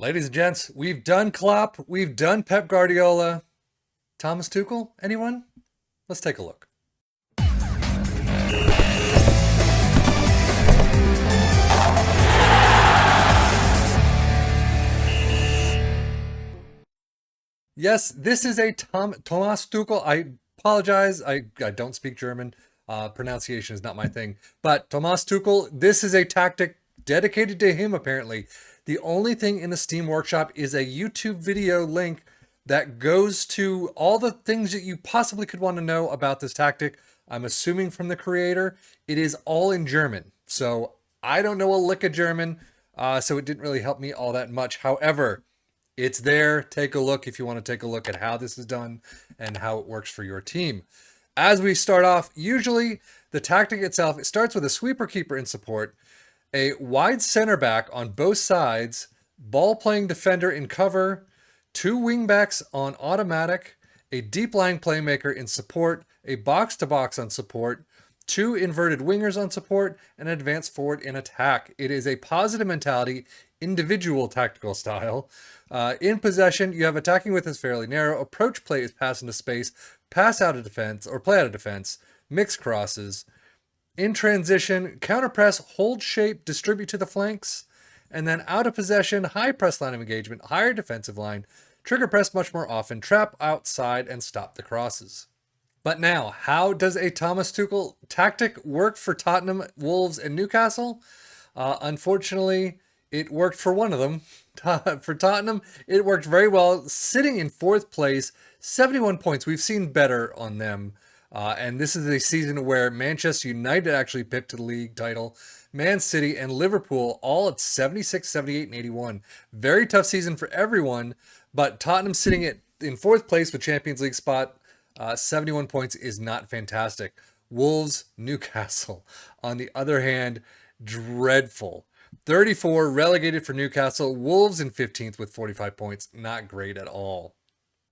Ladies and gents, we've done Klopp, we've done Pep Guardiola. Thomas Tuchel, anyone? Let's take a look. Yes, this is a Thomas Tuchel. I apologize. I don't speak German. Pronunciation is not my thing. But Thomas Tuchel, this is a tactic dedicated to him, apparently. The only thing in the Steam Workshop is a YouTube video link that goes to all the things that you possibly could want to know about this tactic. I'm assuming from the creator. It is all in German. So I don't know a lick of German. So it didn't really help me all that much. However, it's there. Take a look if you want to take a look at how this is done and how it works for your team. As we start off, usually the tactic itself, it starts with a sweeper keeper in support, a wide center back on both sides, ball playing defender in cover, two wingbacks on automatic, a deep line playmaker in support, a box to box on support, two inverted wingers on support, and an advanced forward in attack. It is a positive mentality, individual tactical style. In possession, you have attacking width is fairly narrow. Approach play is pass into space, pass out of defense, or play out of defense, mix crosses. In transition, counter press, hold shape, distribute to the flanks. And then out of possession, high press line of engagement, higher defensive line, trigger press much more often, trap outside, and stop the crosses. But now, how does a Thomas Tuchel tactic work for Tottenham, Wolves, and Newcastle? Unfortunately, it worked for one of them. For Tottenham, it worked very well, sitting in fourth place, 71 points. We've seen better on them. And this is a season where Manchester United actually picked the league title. Man City and Liverpool all at 76, 78, and 81. Very tough season for everyone, but Tottenham sitting in fourth place with Champions League spot, 71 points is not fantastic. Wolves, Newcastle, on the other hand, dreadful. 34 relegated for Newcastle. Wolves in 15th with 45 points. Not great at all.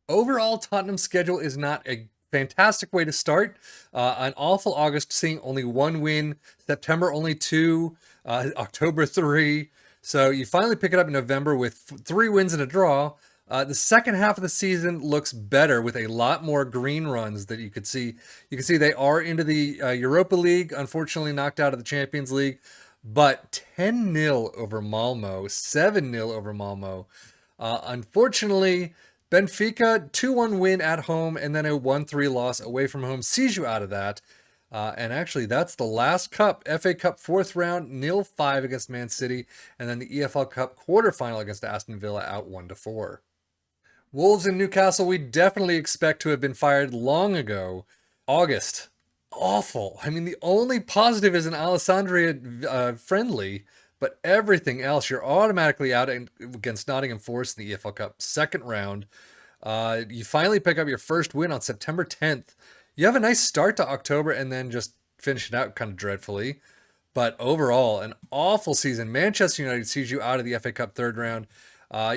Overall, Tottenham's schedule is not a fantastic way to start. An awful August, seeing only one win. September, only two. October, three. So you finally pick it up in November with three wins and a draw. The second half of the season looks better with a lot more green runs that you could see. You can see they are into the Europa League, unfortunately knocked out of the Champions League, but 10-0 over Malmo, 7-0 over Malmo. Unfortunately, Benfica, 2-1 win at home, and then a 1-3 loss away from home sees you out of that. And actually, that's the last cup, FA Cup fourth round, 0-5 against Man City, and then the EFL Cup quarterfinal against Aston Villa out 1-4. Wolves and Newcastle, we definitely expect to have been fired long ago. August, awful. I mean, the only positive is an Alessandria friendly, but everything else, you're automatically out against Nottingham Forest in the EFL Cup second round. You finally pick up your first win on September 10th. You have a nice start to October and then just finish it out kind of dreadfully. But overall, an awful season. Manchester United sees you out of the FA Cup third round.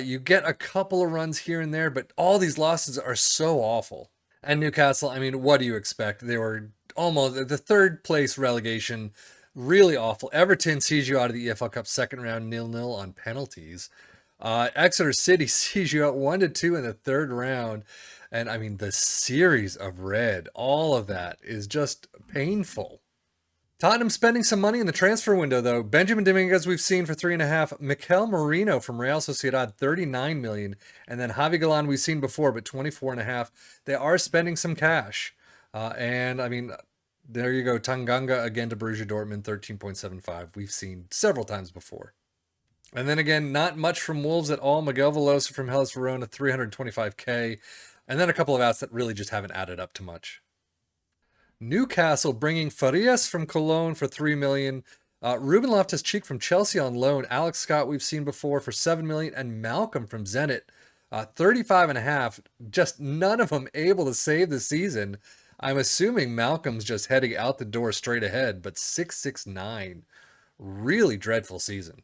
You get a couple of runs here and there, but all these losses are so awful. And Newcastle, I mean, what do you expect? They were almost the third place relegation, really awful. Everton sees you out of the EFL Cup second round 0-0 on penalties. Exeter City sees you out 1-2 in the third round. And I mean, the series of red, all of that is just painful. Tottenham spending some money in the transfer window, though. Benjamin Dominguez we've seen for 3.5. Mikel Merino from Real Sociedad, 39 million. And then Javi Galan we've seen before, but 24.5. They are spending some cash. And I mean, there you go. Tanganga again to Borussia Dortmund, 13.75. We've seen several times before. And then again, not much from Wolves at all. Miguel Velosa from Hellas Verona, 325k. And then a couple of outs that really just haven't added up to much. Newcastle bringing Farias from Cologne for 3 million. Ruben Loftus-Cheek from Chelsea on loan. Alex Scott we've seen before for 7 million, and Malcolm from Zenit, 35.5. Just none of them able to save the season. I'm assuming Malcolm's just heading out the door straight ahead, but 669. Really dreadful season.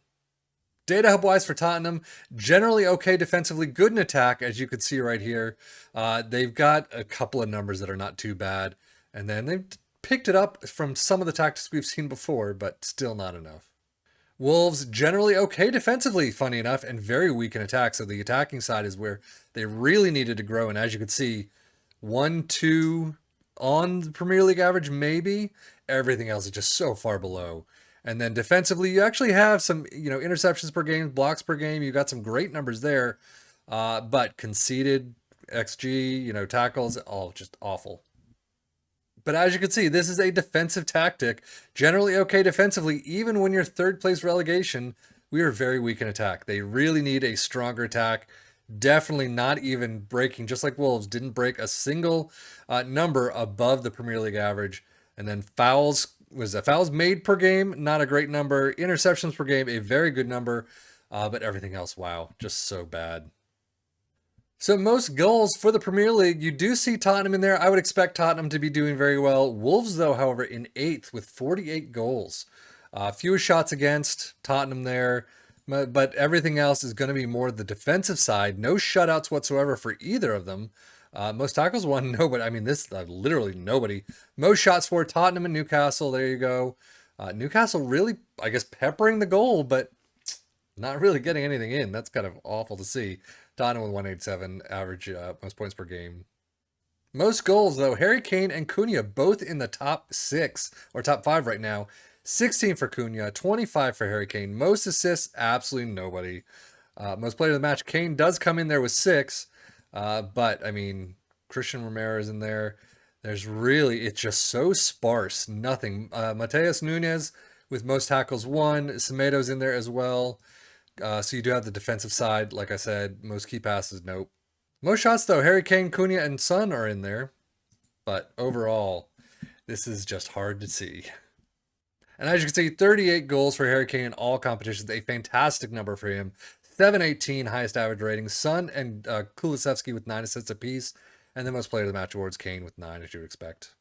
Data hub wise for Tottenham, generally okay defensively, good in attack, as you can see right here. They've got a couple of numbers that are not too bad. And then they've picked it up from some of the tactics we've seen before, but still not enough. Wolves generally okay defensively, funny enough, and very weak in attack. So the attacking side is where they really needed to grow. And as you can see, 1-2 on the Premier League average, maybe. Everything else is just so far below. And then defensively, you actually have some, interceptions per game, blocks per game. You got some great numbers there, but conceded XG, tackles, all just awful. But as you can see, this is a defensive tactic. Generally okay defensively, even when you're third place relegation, we are very weak in attack. They really need a stronger attack. Definitely not even breaking, just like Wolves, didn't break a single number above the Premier League average. And then fouls made per game, not a great number. Interceptions per game, a very good number. But everything else, wow, just so bad. So most goals for the Premier League, you do see Tottenham in there. I would expect Tottenham to be doing very well. Wolves, though, however, in 8th with 48 goals. Fewest shots against, Tottenham there. But everything else is going to be more the defensive side. No shutouts whatsoever for either of them. Most tackles won, nobody. I mean, this literally nobody. Most shots for Tottenham and Newcastle. There you go. Newcastle really, I guess, peppering the goal, but not really getting anything in. That's kind of awful to see. Tottenham with 187 average most points per game. Most goals, though, Harry Kane and Cunha both in the top 6 or top 5 right now. 16 for Cunha, 25 for Harry Kane. Most assists, absolutely nobody. Most player of the match, Kane does come in there with 6. But, I mean, Christian Romero is in there. It's just so sparse. Nothing. Mateus Nunes with most tackles 1. Semedo's in there as well. So you do have the defensive side, like I said. Most key passes, nope. Most shots, though, Harry Kane, Cunha, and Son are in there. But overall, this is just hard to see. And as you can see, 38 goals for Harry Kane in all competitions. A fantastic number for him. 718 highest average rating. Son and Kulusevski with 9 assists apiece. And then most player of the match awards, Kane with 9, as you would expect.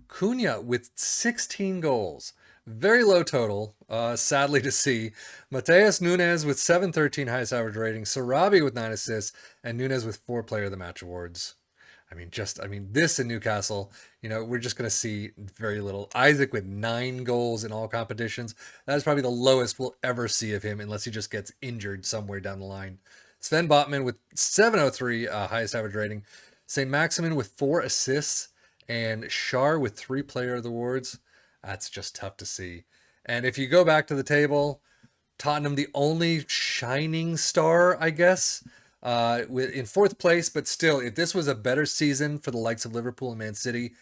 Cunha with 16 goals. Very low total, sadly to see. Mateus Nunes with 713 highest average rating. Sarabi with 9 assists. And Nunes with 4 player of the match awards. This in Newcastle, we're just going to see very little. Isaac with 9 goals in all competitions. That is probably the lowest we'll ever see of him unless he just gets injured somewhere down the line. Sven Botman with 703 highest average rating. St. Maximin with 4 assists. And Schär with 3 player of the awards. That's just tough to see. And if you go back to the table, Tottenham, the only shining star, I guess, in 4th place, but still, if this was a better season for the likes of Liverpool and Man City,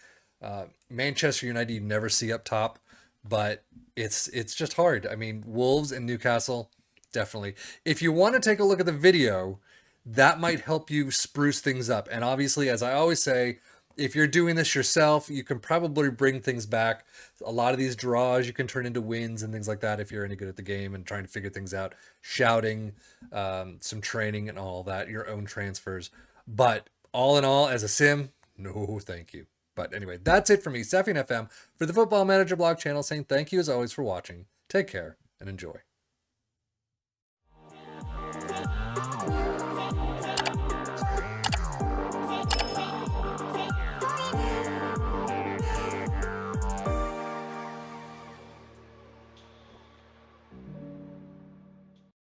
Manchester United you never see up top, but it's just hard. I mean, Wolves and Newcastle, definitely. If you want to take a look at the video, that might help you spruce things up. And obviously, as I always say, if you're doing this yourself, you can probably bring things back. A lot of these draws you can turn into wins and things like that if you're any good at the game and trying to figure things out. Shouting, some training and all that, your own transfers. But all in all, as a sim, no thank you. But anyway, that's it for me, Sefian FM, for the Football Manager blog channel, saying thank you as always for watching. Take care and enjoy.